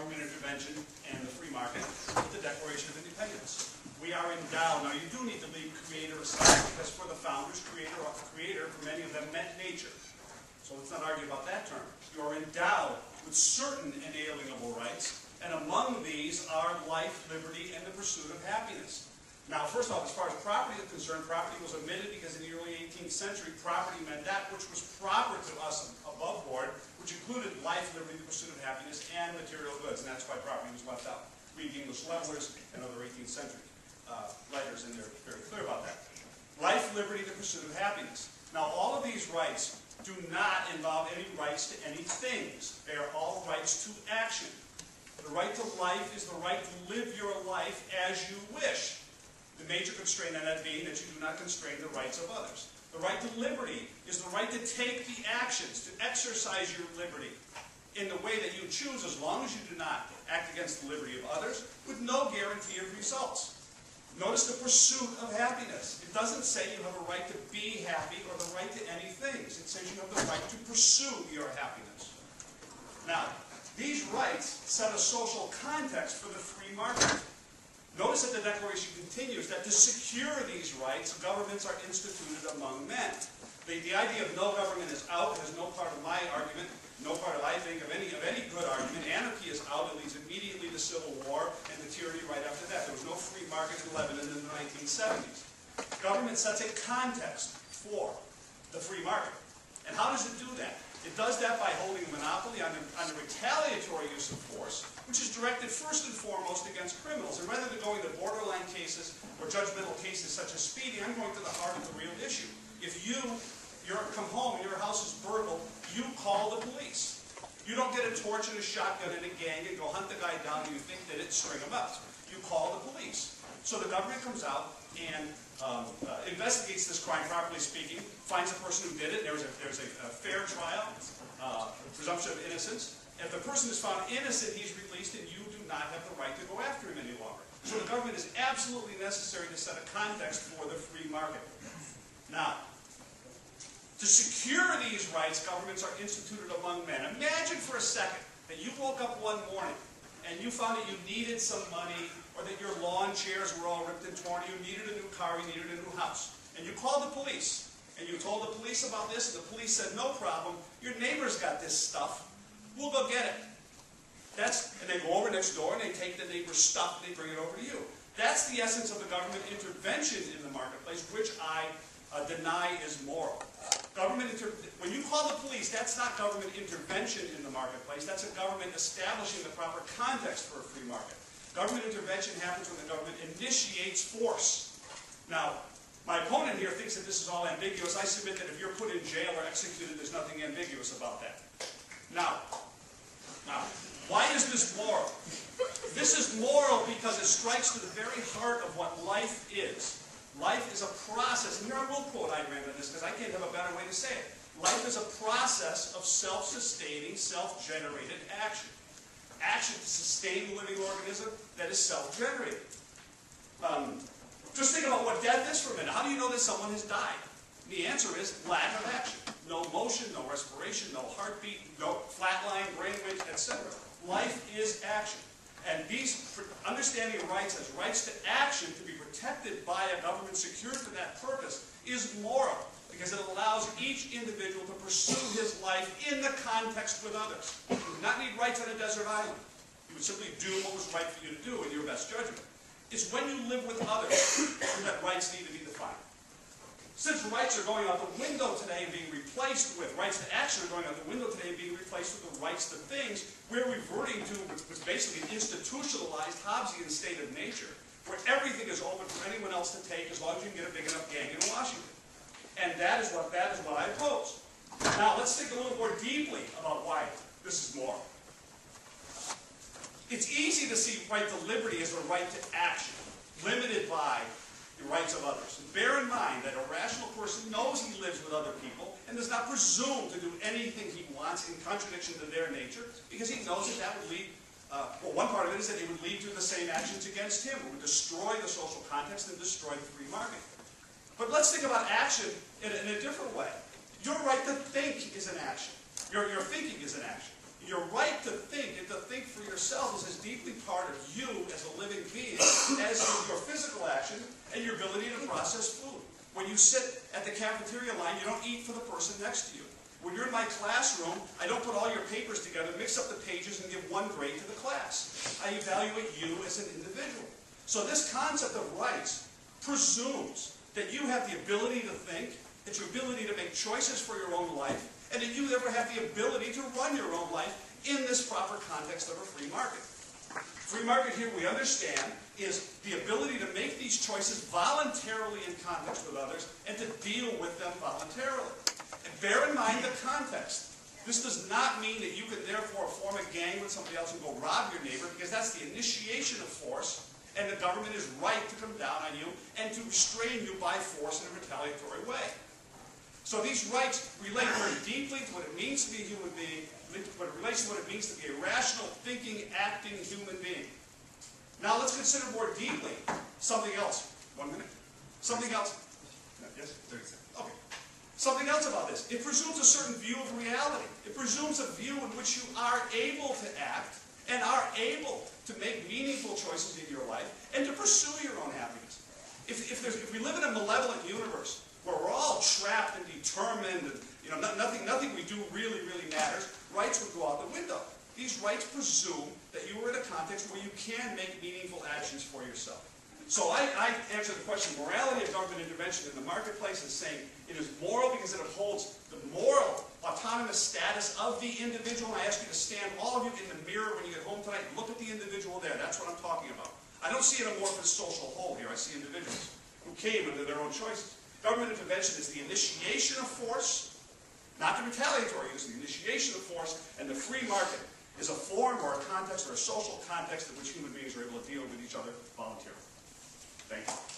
government intervention and the free market with the Declaration of Independence. We are endowed. Now, you do need to leave creator aside, because for the founders, creator for many of them meant nature. So let's not argue about that term. You are endowed with certain inalienable rights, and among these are life, liberty, and the pursuit of happiness. Now, first off, as far as property is concerned, property was omitted because in the early 18th century, property meant that which was proper to us above board, which included life, liberty, the pursuit of happiness, and material goods, and that's why property was left out. Read English levelers and other 18th century writers, and they're very clear about that. Life, liberty, the pursuit of happiness. Now, all of these rights do not involve any rights to any things. They are all rights to action. The right to life is the right to live your life as you wish. The major constraint on that being that you do not constrain the rights of others. The right to liberty is the right to take the actions, to exercise your liberty in the way that you choose, as long as you do not act against the liberty of others, with no guarantee of results. Notice the pursuit of happiness. It doesn't say you have a right to be happy or the right to any things. It says you have the right to pursue your happiness. Now, these rights set a social context for the free market. Notice that the Declaration continues that to secure these rights, governments are instituted among men. The idea of no government is out has no part of my argument, no part, I think, of any good argument. Anarchy is out. It leads immediately to civil war and to tyranny right after that. There was no free market in Lebanon in the 1970s. Government sets a context for the free market. And how does it do that? It does that by holding a monopoly on the retaliatory use of force, which is directed first and foremost against criminals. And rather than going to borderline cases or judgmental cases such as speeding, I'm going to the heart of the real issue. If you come home and your house is burgled, you call the police. You don't get a torch and a shotgun and a gang and go hunt the guy down and you think that it, string him up. You call the police. So the government comes out and investigates this crime, properly speaking, finds the person who did it. There's a fair trial, presumption of innocence. If the person is found innocent, he's released, and you do not have the right to go after him any longer. So the government is absolutely necessary to set a context for the free market. Now, to secure these rights, governments are instituted among men. Imagine for a second that you woke up one morning and you found that you needed some money, or that your lawn chairs were all ripped and torn, you needed a new car, you needed a new house. And you called the police, and you told the police about this, and the police said, no problem, your neighbor's got this stuff, we'll go get it. And they go over next door, and they take the neighbor's stuff, and they bring it over to you. That's the essence of the government intervention in the marketplace, which I deny is moral. When you call the police, that's not government intervention in the marketplace, that's a government establishing the proper context for a free market. Government intervention happens when the government initiates force. Now, my opponent here thinks that this is all ambiguous. I submit that if you're put in jail or executed, there's nothing ambiguous about that. Now, why is this moral? This is moral because it strikes to the very heart of what life is. Life is a process, and here I will quote Ayn Rand on this because I can't have a better way to say it. Life is a process of self-sustaining, self-generated action. Action to sustain the living organism that is self-generated. Just think about what death is for a minute. How do you know that someone has died? The answer is lack of action. No motion, no respiration, no heartbeat, no flatline, brainwaves, etc. Life is action. And these understanding of rights as rights to action to be protected by a government secured for that purpose is moral, because it allows each individual to pursue his life in the context with others. You do not need rights on a desert island. You would simply do what was right for you to do in your best judgment. It's when you live with others that rights need to be defined. Since rights are going out the window today and being replaced with, rights to action are going out the window today and being replaced with the rights to things, we're reverting to what's basically an institutionalized Hobbesian state of nature, where everything is open for anyone else to take as long as you can get a big enough gang in Washington. And that is what I oppose. Now, let's think a little more deeply about why this is moral. It's easy to see right to liberty as a right to action, limited by the rights of others. And bear in mind that a rational person knows he lives with other people and does not presume to do anything he wants in contradiction to their nature, because he knows that that would lead, well, one part of it is that it would lead to the same actions against him. It would destroy the social context and destroy the free market. But let's think about action in a different way. Your right to think is an action. Your thinking is an action. Your right to think and to think for yourself is action, and your ability to process food. When you sit at the cafeteria line, you don't eat for the person next to you. When you're in my classroom, I don't put all your papers together, mix up the pages, and give one grade to the class. I evaluate you as an individual. So this concept of rights presumes that you have the ability to think, that your ability to make choices for your own life, and that you ever have the ability to run your own life in this proper context of a free market. Free market here, we understand, is the ability to make these choices voluntarily in context with others and to deal with them voluntarily. And bear in mind the context. This does not mean that you can therefore form a gang with somebody else and go rob your neighbor, because that's the initiation of force, and the government is right to come down on you and to restrain you by force in a retaliatory way. So these rights relate very deeply to what it means to be a human being, but it relates to what it means to be a rational, thinking, acting human being. Now let's consider more deeply something else. 1 minute. Something else. Yes? 30 seconds. Okay. Something else about this. It presumes a certain view of reality. It presumes a view in which you are able to act and are able to make meaningful choices in your life and to pursue your own happiness. If we live in a malevolent universe where we're all trapped and determined and nothing we do really matters, rights would go out the window. These rights presume that you are in a context where you can make meaningful actions for yourself. So I answer the question, morality of government intervention in the marketplace is saying it is moral because it upholds the moral, autonomous status of the individual. And I ask you to stand, all of you, in the mirror when you get home tonight and look at the individual there. That's what I'm talking about. I don't see an amorphous social whole here. I see individuals who came under their own choices. Government intervention is the initiation of force, not the retaliatory use, the initiation of force, and the free market is a form or a context or a social context in which human beings are able to deal with each other voluntarily. Thank you.